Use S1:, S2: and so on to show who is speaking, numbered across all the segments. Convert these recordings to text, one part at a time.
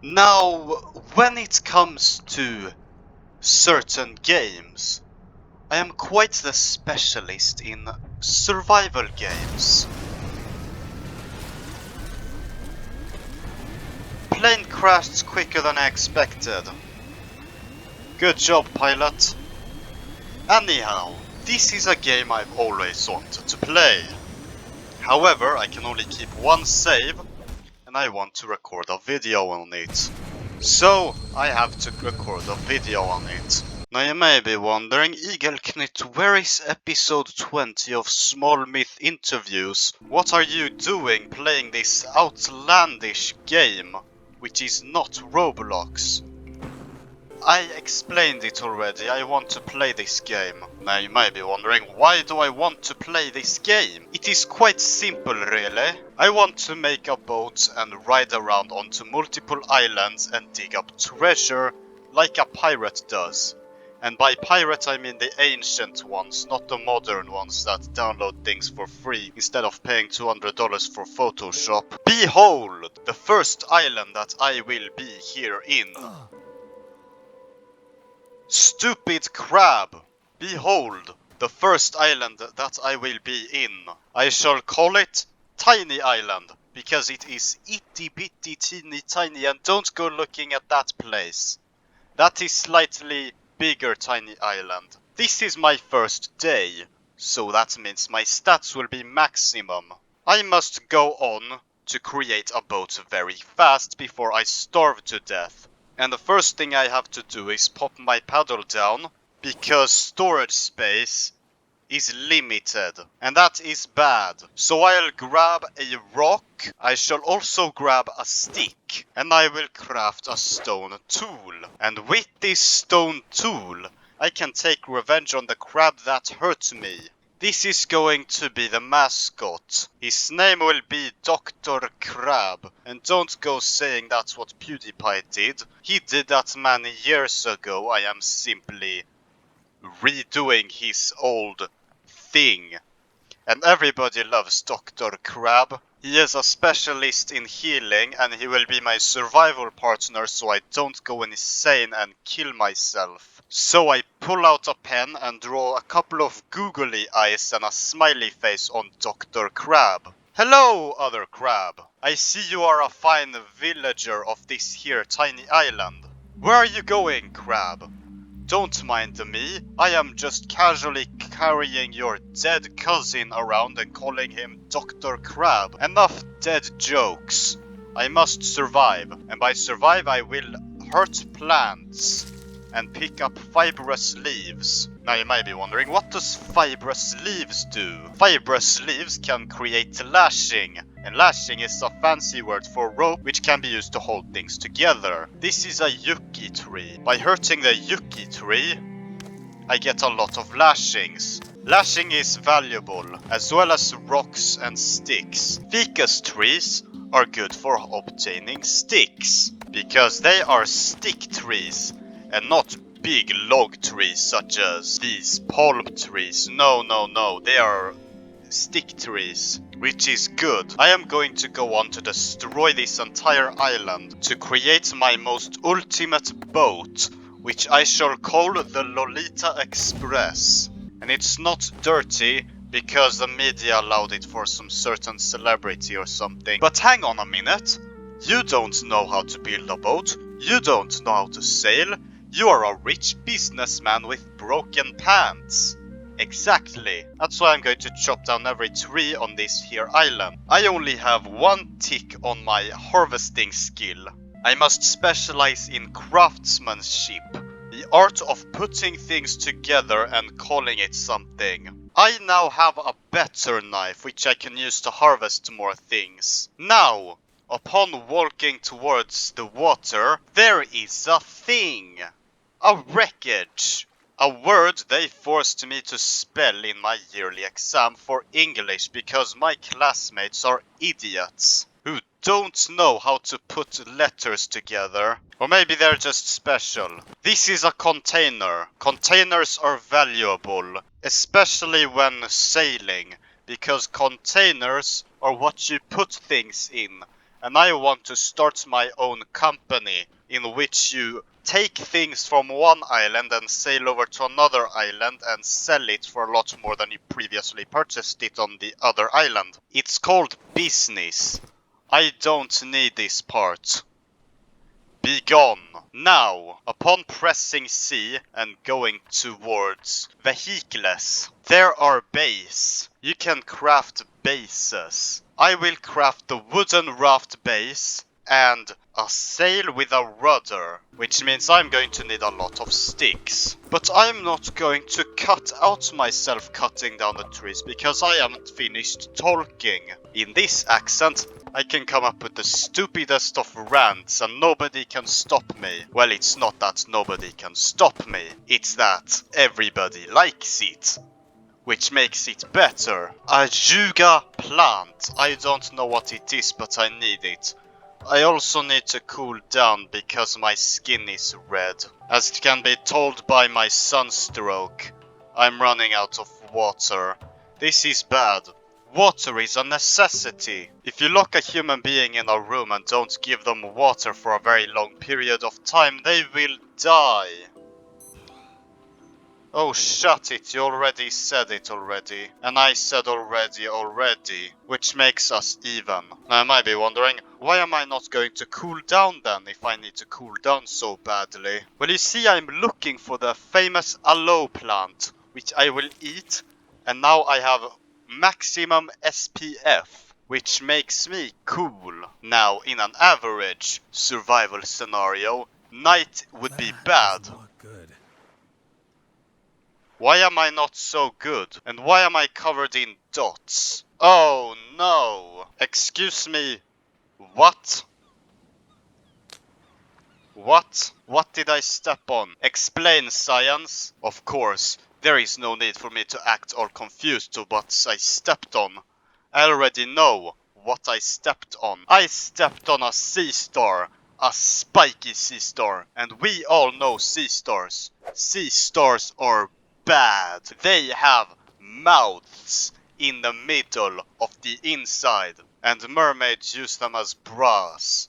S1: Now, when it comes to certain games, I am quite the specialist in survival games. Plane crashed quicker than I expected. Good job, pilot. Anyhow, this is a game I've always wanted to play. However, I can only keep one save, and I want to record a video on it. So, I have to record a video on it. Now you may be wondering, Igelknytt, where is episode 20 of Small Myth Interviews? What are you doing playing this outlandish game, which is not Roblox? I explained it already, I want to play this game. Now you may be wondering, why do I want to play this game? It is quite simple really. I want to make a boat and ride around onto multiple islands and dig up treasure like a pirate does. And by pirate I mean the ancient ones, not the modern ones that download things for free instead of paying $200 for Photoshop. Behold, the first island that I will be here in. Stupid crab! Behold, the first island that I will be in. I shall call it Tiny Island, because it is itty bitty teeny tiny, and don't go looking at that place. That is slightly bigger Tiny Island. This is my first day, so that means my stats will be maximum. I must go on to create a boat very fast before I starve to death. And the first thing I have to do is pop my paddle down, because storage space is limited, and that is bad. So I'll grab a rock, I shall also grab a stick, and I will craft a stone tool. And with this stone tool, I can take revenge on the crab that hurt me. This is going to be the mascot. His name will be Dr. Crab. And don't go saying that's what PewDiePie did. He did that many years ago. I am simply redoing his old thing. And everybody loves Dr. Crab. He is a specialist in healing and he will be my survival partner so I don't go insane and kill myself. So I pull out a pen and draw a couple of googly eyes and a smiley face on Dr. Crab. Hello, other crab. I see you are a fine villager of this here tiny island. Where are you going, crab? Don't mind me, I am just casually carrying your dead cousin around and calling him Dr. Crab. Enough dead jokes. I must survive, and by survive I will hurt plants and pick up fibrous leaves. Now you might be wondering, what does fibrous leaves do? Fibrous leaves can create lashing. And lashing is a fancy word for rope which can be used to hold things together. This is a yucca tree. By hurting the yucca tree, I get a lot of lashings. Lashing is valuable, as well as rocks and sticks. Ficus trees are good for obtaining sticks, because they are stick trees, and not big log trees such as these palm trees. No, they are stick trees, which is good. I am going to go on to destroy this entire island to create my most ultimate boat, which I shall call the Lolita Express. And it's not dirty because the media allowed it for some certain celebrity or something. But hang on a minute, you don't know how to build a boat, you don't know how to sail, you are a rich businessman with broken pants. Exactly. That's why I'm going to chop down every tree on this here island. I only have one tick on my harvesting skill. I must specialize in craftsmanship, the art of putting things together and calling it something. I now have a better knife which I can use to harvest more things. Now, upon walking towards the water, there is a thing. A wreckage. A word they forced me to spell in my yearly exam for English because my classmates are idiots who don't know how to put letters together. Or maybe they're just special. This is a container. Containers are valuable, especially when sailing, because containers are what you put things in. and I want to start my own company in which you take things from one island and sail over to another island and sell it for a lot more than you previously purchased it on the other island. It's called business. I don't need this part. Be gone. Now, upon pressing C and going towards vehicles, there are bays. You can craft bases. I will craft the wooden raft base and a sail with a rudder, which means I'm going to need a lot of sticks. But I'm not going to cut out myself cutting down the trees because I haven't finished talking. In this accent, I can come up with the stupidest of rants and nobody can stop me. Well, it's not that nobody can stop me, it's that everybody likes it, which makes it better. A Yuga plant. I don't know what it is, but I need it. I also need to cool down because my skin is red. As it can be told by my sunstroke, I'm running out of water. This is bad. Water is a necessity. If you lock a human being in a room and don't give them water for a very long period of time, they will die. Oh, shut it, you already said it already. And I said already, which makes us even. Now I might be wondering, why am I not going to cool down then, if I need to cool down so badly? Well, you see, I'm looking for the famous aloe plant, which I will eat, and now I have maximum SPF, which makes me cool. Now, in an average survival scenario, night would be bad. Why am I not so good? And why am I covered in dots? Oh no! Excuse me, what? What? What did I step on? Explain, science. Of course, there is no need for me to act all confused to what I stepped on. I already know what I stepped on. I stepped on a sea star. A spiky sea star. And we all know sea stars. Sea stars are bad. They have mouths in the middle of the inside. And mermaids use them as bras.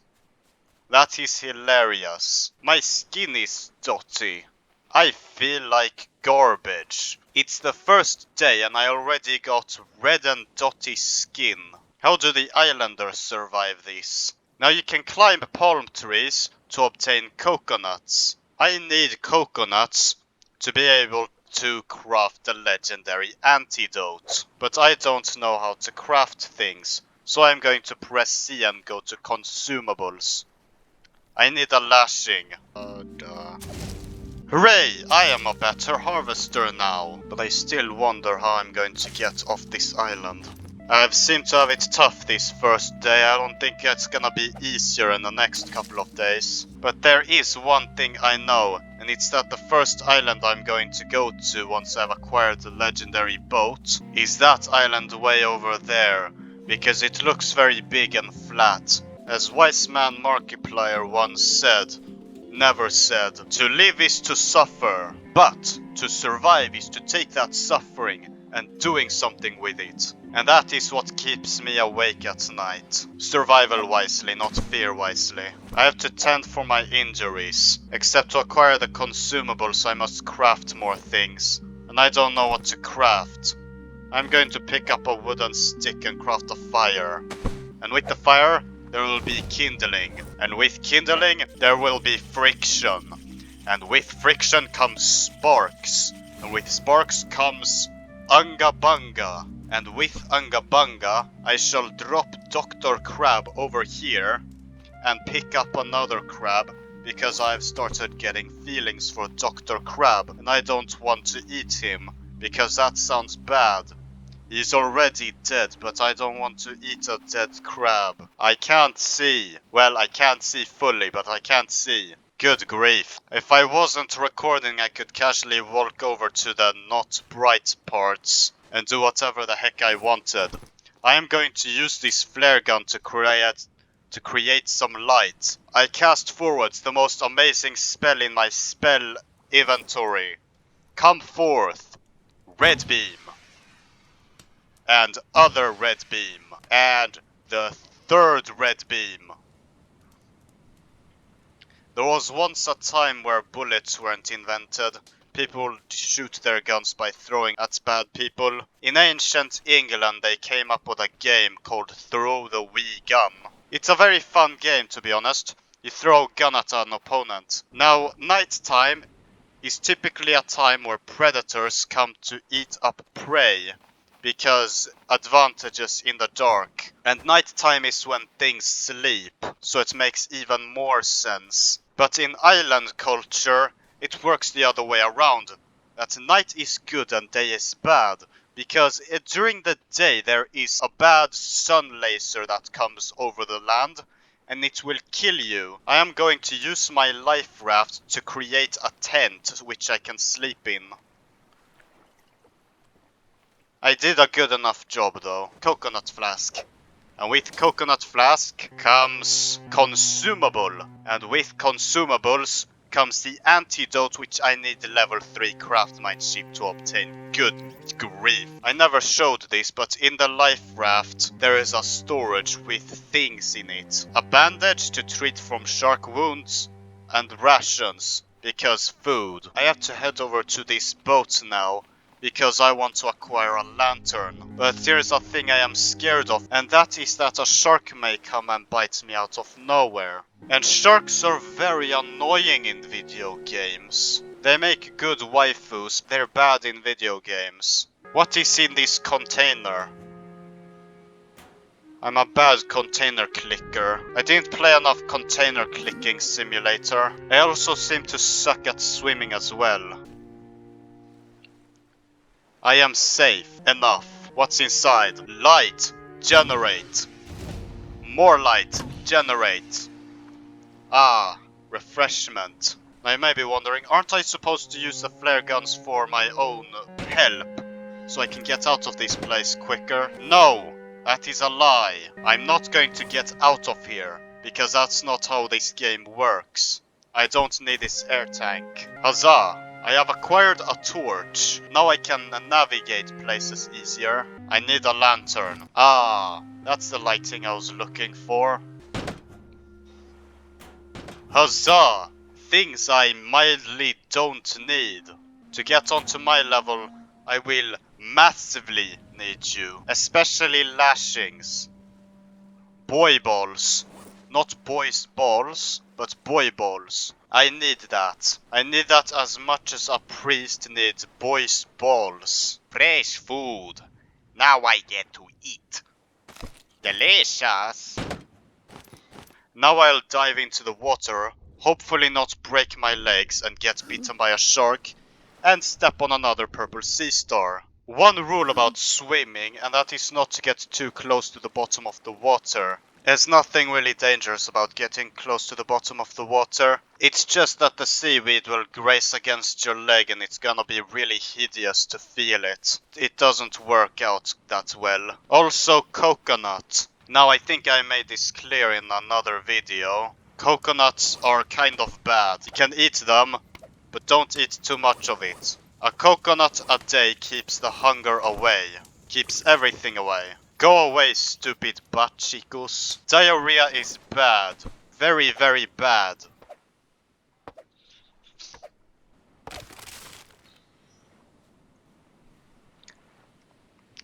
S1: That is hilarious. My skin is dotty. I feel like garbage. It's the first day and I already got red and dotty skin. How do the islanders survive this? Now you can climb palm trees to obtain coconuts. I need coconuts to be able to craft the legendary antidote. But I don't know how to craft things, so I'm going to press C and go to consumables. I need a lashing. Hooray! I am a better harvester now. But I still wonder how I'm going to get off this island. I've seemed to have it tough this first day. I don't think it's gonna be easier in the next couple of days. But there is one thing I know, and it's that the first island I'm going to go to once I've acquired the legendary boat is that island way over there, because it looks very big and flat. As wise man Markiplier once said, never said, to live is to suffer, but to survive is to take that suffering and doing something with it. And that is what keeps me awake at night. Survival wisely, not fear wisely. I have to tend for my injuries. Except to acquire the consumables I must craft more things. And I don't know what to craft. I'm going to pick up a wooden stick and craft a fire. And with the fire, there will be kindling. And with kindling, there will be friction. And with friction comes sparks. And with sparks comes Unga Bunga. And with Unga Bunga, I shall drop Dr. Crab over here and pick up another crab because I've started getting feelings for Dr. Crab and I don't want to eat him because that sounds bad. He's already dead, but I don't want to eat a dead crab. I can't see. Well, I can't see fully, but I can't see. Good grief. If I wasn't recording, I could casually walk over to the not bright parts and do whatever the heck I wanted. I am going to use this flare gun to create some light. I cast forwards the most amazing spell in my spell inventory. Come forth. Red beam. And other red beam. And the third red beam. There was once a time where bullets weren't invented. People would shoot their guns by throwing at bad people. In ancient England they came up with a game called Throw the Wee Gun. It's a very fun game, to be honest. You throw a gun at an opponent. Now, nighttime is typically a time where predators come to eat up prey, because advantages in the dark. And nighttime is when things sleep, so it makes even more sense. But in island culture, it works the other way around. That night is good and day is bad. Because during the day there is a bad sun laser that comes over the land, and it will kill you. I am going to use my life raft to create a tent which I can sleep in. I did a good enough job though. Coconut flask. And with coconut flask comes consumable. And with consumables comes the antidote which I need level 3 craftsmanship to obtain. Good grief. I never showed this, but in the life raft there is a storage with things in it. A bandage to treat from shark wounds and rations, because food. I have to head over to this boat now, because I want to acquire a lantern. But there's a thing I am scared of, and that is that a shark may come and bite me out of nowhere. And sharks are very annoying in video games. They make good waifus, they're bad in video games. What is in this container? I'm a bad container clicker. I didn't play enough container clicking simulator. I also seem to suck at swimming as well. I am safe. Enough. What's inside? Light. Generate. More light. Generate. Ah, refreshment. Now you may be wondering, aren't I supposed to use the flare guns for my own help? So I can get out of this place quicker? No, that is a lie. I'm not going to get out of here, because that's not how this game works. I don't need this air tank. Huzzah! I have acquired a torch. Now I can navigate places easier. I need a lantern. Ah, that's the lighting I was looking for. Huzzah! Things I mildly don't need. To get onto my level, I will massively need you. Especially lashings. Boy balls. Not boys balls, but boy balls. I need that. I need that as much as a priest needs boys balls. Fresh food. Now I get to eat. Delicious. Now I'll dive into the water, hopefully not break my legs and get bitten by a shark, and step on another purple sea star. One rule about swimming, and that is not to get too close to the bottom of the water. There's nothing really dangerous about getting close to the bottom of the water. It's just that the seaweed will graze against your leg and it's gonna be really hideous to feel it. It doesn't work out that well. Also, coconut. Now I think I made this clear in another video. Coconuts are kind of bad. You can eat them, but don't eat too much of it. A coconut a day keeps the hunger away. Keeps everything away. Go away, stupid butt chicos. Diarrhea is bad. Very, very bad.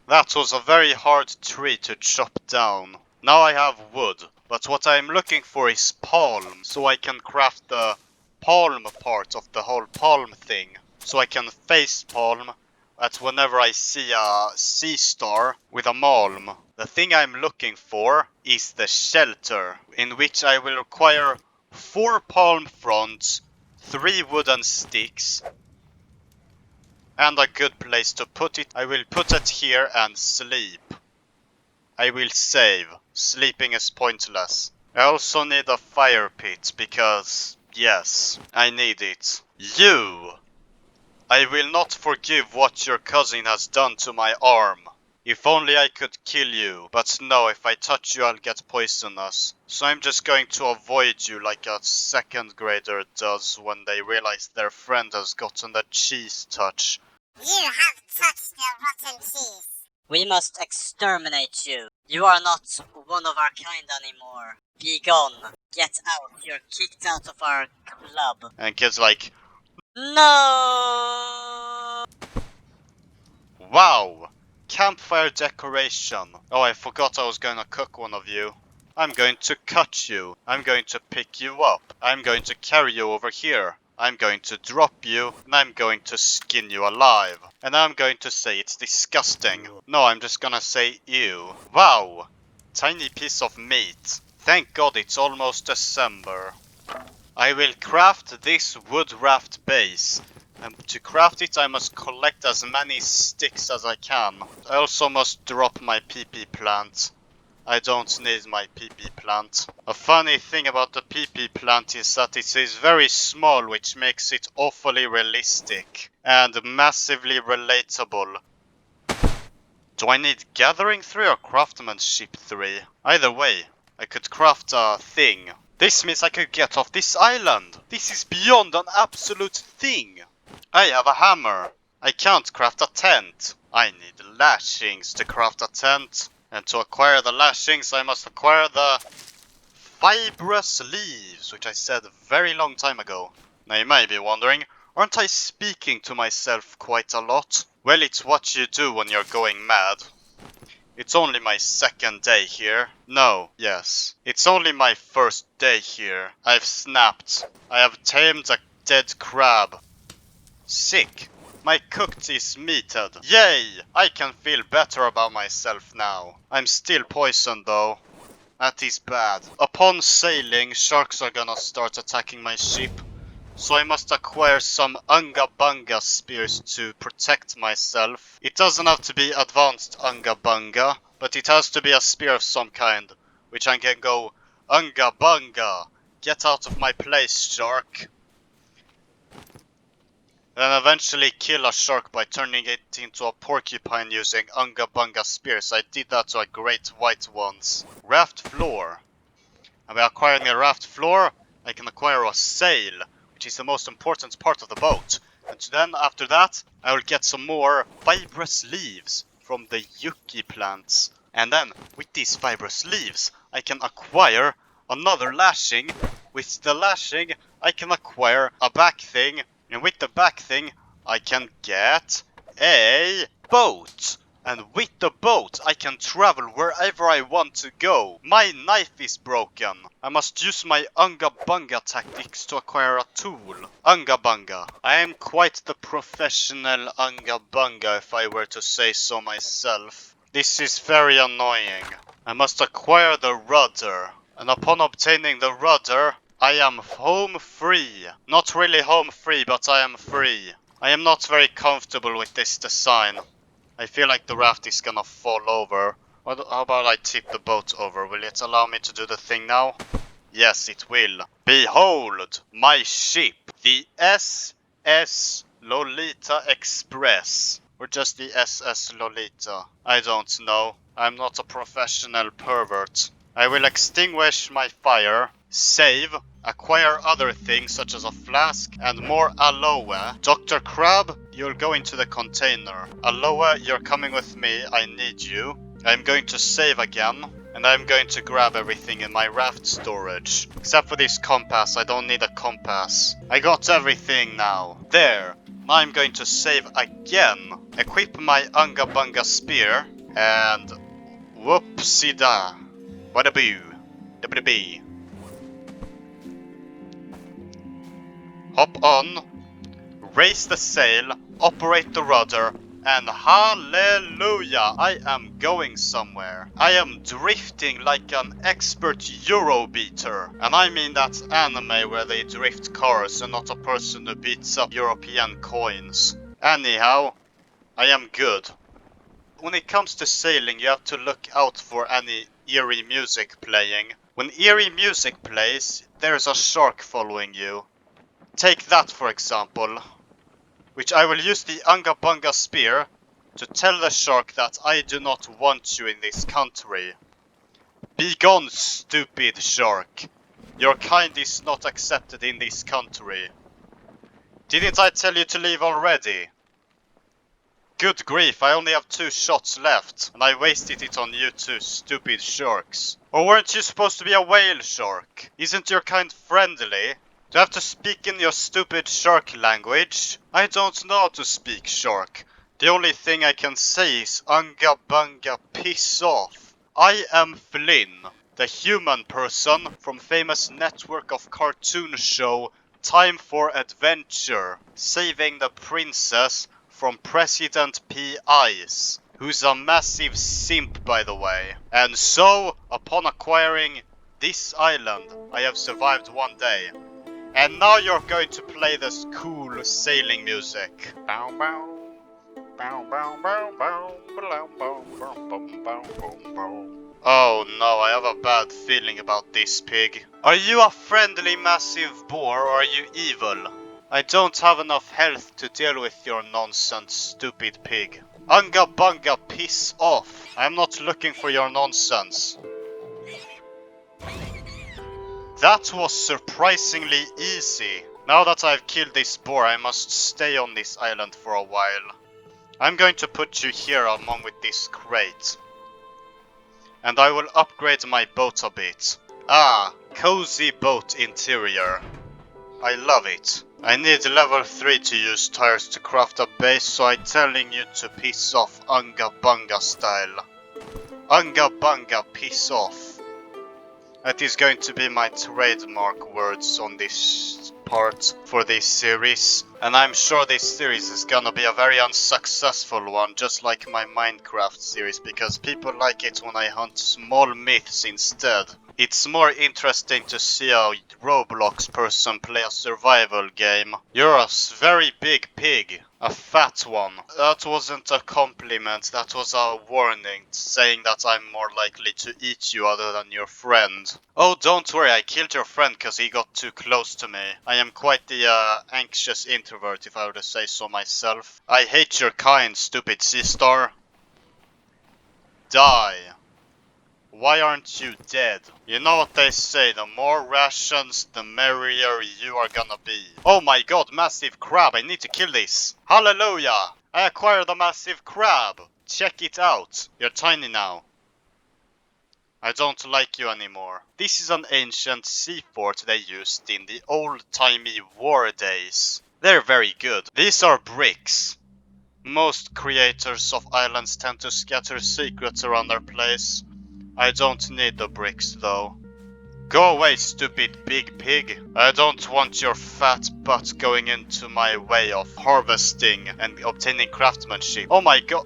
S1: That was a very hard tree to chop down. Now I have wood, but what I'm looking for is palm, so I can craft the palm part of the whole palm thing. So I can face palm at whenever I see a sea star with a malm. The thing I'm looking for is the shelter, in which I will require 4 palm fronds, 3 wooden sticks, and a good place to put it. I will put it here and sleep. I will save. Sleeping is pointless. I also need a fire pit because, yes, I need it. You! I will not forgive what your cousin has done to my arm. If only I could kill you, but no, if I touch you I'll get poisonous. So I'm just going to avoid you like a 2nd grader does when they realize their friend has gotten the cheese touch.
S2: You have touched the rotten cheese. We must exterminate you. You are not one of our kind anymore. Be gone. Get out. You're kicked out of our club.
S1: And kid's like,
S2: No!
S1: wow! Campfire decoration. Oh, I forgot I was gonna cook one of you. I'm going to cut you. I'm going to pick you up. I'm going to carry you over here. I'm going to drop you, and I'm going to skin you alive. And I'm going to say it's disgusting. No, I'm just gonna say ew. Wow! Tiny piece of meat. Thank God it's almost December. I will craft this wood raft base. And to craft it I must collect as many sticks as I can. I also must drop my PP plant. I don't need my PP plant. A funny thing about the PP plant is that it is very small, which makes it awfully realistic and massively relatable. Do I need gathering 3 or craftsmanship 3? Either way, I could craft a thing. This means I could get off this island. This is beyond an absolute thing. I have a hammer. I can't craft a tent. I need lashings to craft a tent. And to acquire the lashings, I must acquire the fibrous leaves, which I said a very long time ago. Now you may be wondering, aren't I speaking to myself quite a lot? Well, it's what you do when you're going mad. It's only my second day here. No, yes. It's only my first day here. I've snapped. I have tamed a dead crab. Sick. My cooked is meated. Yay! I can feel better about myself now. I'm still poisoned though. That is bad. Upon sailing, sharks are gonna start attacking my ship. So I must acquire some Unga Bunga spears to protect myself. It doesn't have to be advanced Unga Bunga, but it has to be a spear of some kind, which I can go Unga Bunga. Get out of my place, shark. Then eventually kill a shark by turning it into a porcupine using Unga Bunga spears. I did that to a great white once. Raft floor. And by acquiring a raft floor, I can acquire a sail, which is the most important part of the boat. And then after that, I will get some more fibrous leaves from the yucca plants. And then, with these fibrous leaves, I can acquire another lashing. With the lashing, I can acquire a back thing. And with the back thing, I can get a boat. And with the boat, I can travel wherever I want to go. My knife is broken. I must use my Unga Bunga tactics to acquire a tool. Unga Bunga. I am quite the professional Unga Bunga, if I were to say so myself. This is very annoying. I must acquire the rudder. And upon obtaining the rudder, I am home free. Not really home free, but I am free. I am not very comfortable with this design. I feel like the raft is gonna fall over. How about I tip the boat over? Will it allow me to do the thing now? Yes, it will. Behold, my ship. The SS Lolita Express. Or just the SS Lolita. I don't know. I'm not a professional pervert. I will extinguish my fire, save, acquire other things such as a flask and more aloe. Dr. Crab, you'll go into the container. Aloe, you're coming with me, I need you. I'm going to save again, and I'm going to grab everything in my raft storage. Except for this compass, I don't need a compass. I got everything now. There. Now I'm going to save again. Equip my Unga Bunga spear, and whoopsie-da. Wada-boo. Da-ba-da-bee. Hop on, raise the sail, operate the rudder, and hallelujah, I am going somewhere. I am drifting like an expert Eurobeater. And I mean that anime where they drift cars and not a person who beats up European coins. Anyhow, I am good. When it comes to sailing, you have to look out for any eerie music playing. When eerie music plays, there's a shark following you. Take that for example, which I will use the Unga Bunga spear to tell the shark that I do not want you in this country. Be gone, stupid shark. Your kind is not accepted in this country. Didn't I tell you to leave already? Good grief, I only have 2 shots left, and I wasted it on you 2 stupid sharks. Or weren't you supposed to be a whale shark? Isn't your kind friendly? Do I have to speak in your stupid shark language? I don't know how to speak shark. The only thing I can say is unga bunga piss off. I am Flynn, the human person from famous network of cartoon show Time for Adventure, saving the princess from President P. Ice, who's a massive simp by the way. And so, upon acquiring this island, I have survived one day. And now you're going to play this cool sailing music. Bow bow. Bow bow bow bow bow bow bow bow bow. Oh no, I have a bad feeling about this pig. Are you a friendly massive boar or are you evil? I don't have enough health to deal with your nonsense, stupid pig. Unga bunga, piss off. I'm not looking for your nonsense. That was surprisingly easy. Now that I've killed this boar, I must stay on this island for a while. I'm going to put you here along with this crate. And I will upgrade my boat a bit. Ah, cozy boat interior. I love it. I need level 3 to use tires to craft a base, so I'm telling you to piss off Unga Bunga style. Unga Bunga, piss off. That is going to be my trademark words on this part for this series. And I'm sure this series is gonna be a very unsuccessful one, just like my Minecraft series, because people like it when I hunt small myths instead. It's more interesting to see a Roblox person play a survival game. You're a very big pig. A fat one. That wasn't a compliment, that was a warning, saying that I'm more likely to eat you other than your friend. Oh, don't worry, I killed your friend because he got too close to me. I am quite the anxious introvert, if I were to say so myself. I hate your kind, stupid sea star. Die. Why aren't you dead? You know what they say, the more rations, the merrier you are gonna be. Oh my god, massive crab, I need to kill this. Hallelujah! I acquired a massive crab. Check it out. You're tiny now. I don't like you anymore. This is an ancient sea fort they used in the old-timey war days. They're very good. These are bricks. Most creators of islands tend to scatter secrets around their place. I don't need the bricks though. Go away, stupid big pig. I don't want your fat butt going into my way of harvesting and obtaining craftsmanship. Oh my god.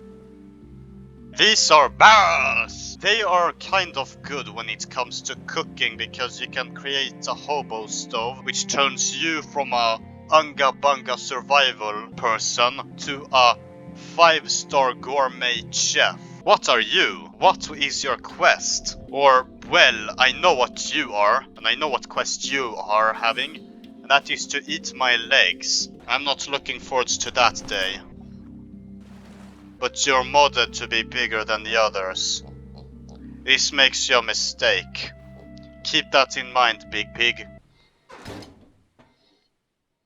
S1: These are barrels! They are kind of good when it comes to cooking because you can create a hobo stove which turns you from a unga bunga survival person to a 5-star gourmet chef. What are you? What is your quest? Or, well, I know what you are, and I know what quest you are having, and that is to eat my legs. I'm not looking forward to that day. But you're modded to be bigger than the others. This makes you a mistake. Keep that in mind, big pig.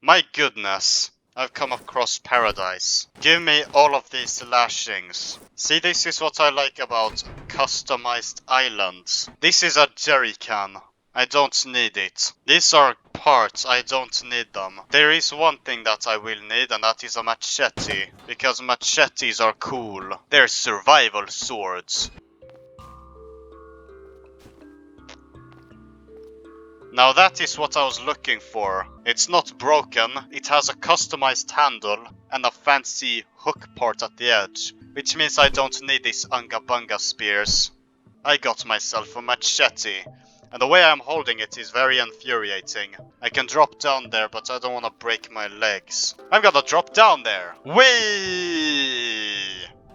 S1: My goodness. I've come across paradise. Give me all of these lashings. See, this is what I like about customized islands. This is a jerry can. I don't need it. These are parts, I don't need them. There is one thing that I will need, and that is a machete. Because machetes are cool. They're survival swords. Now that is what I was looking for. It's not broken, it has a customized handle and a fancy hook part at the edge, which means I don't need these unga bunga spears. I got myself a machete, and the way I'm holding it is very infuriating. I can drop down there, but I don't want to break my legs. I'm gonna drop down there! Whee!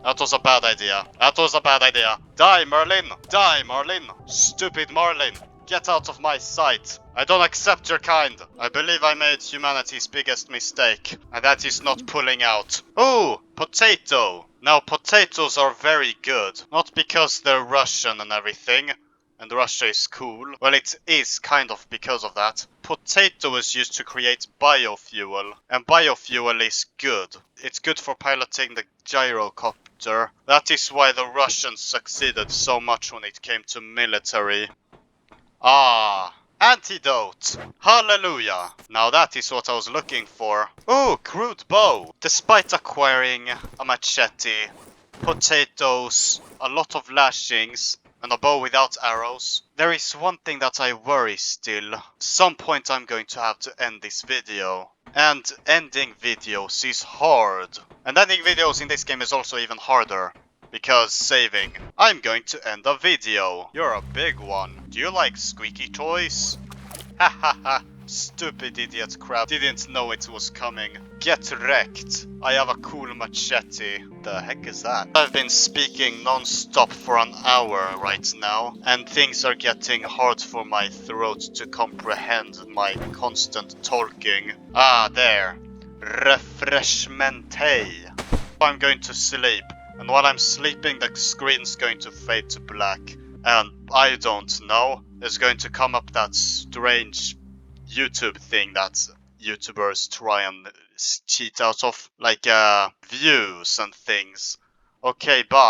S1: That was a bad idea. That was a bad idea. Die, Merlin! Die, Marlin! Stupid Marlin! Get out of my sight. I don't accept your kind. I believe I made humanity's biggest mistake, and that is not pulling out. Ooh, potato. Now potatoes are very good, not because they're Russian and everything, and Russia is cool. Well, it is kind of because of that. Potato is used to create biofuel, and biofuel is good. It's good for piloting the gyrocopter. That is why the Russians succeeded so much when it came to military. Ah, antidote! Hallelujah! Now that is what I was looking for. Oh, crude bow! Despite acquiring a machete, potatoes, a lot of lashings, and a bow without arrows, there is one thing that I worry still. Some point I'm going to have to end this video. And ending videos is hard. And ending videos in this game is also even harder. Because saving. I'm going to end a video. You're a big one. Do you like squeaky toys? Ha ha ha. Stupid idiot crab. Didn't know it was coming. Get wrecked. I have a cool machete. The heck is that? I've been speaking non-stop for an hour right now, and things are getting hard for my throat to comprehend my constant talking. Ah, there. Refreshmente. I'm going to sleep, and while I'm sleeping the screen's going to fade to black, and I don't know, there's going to come up that strange YouTube thing that YouTubers try and cheat out of, like views and things. Okay, bye.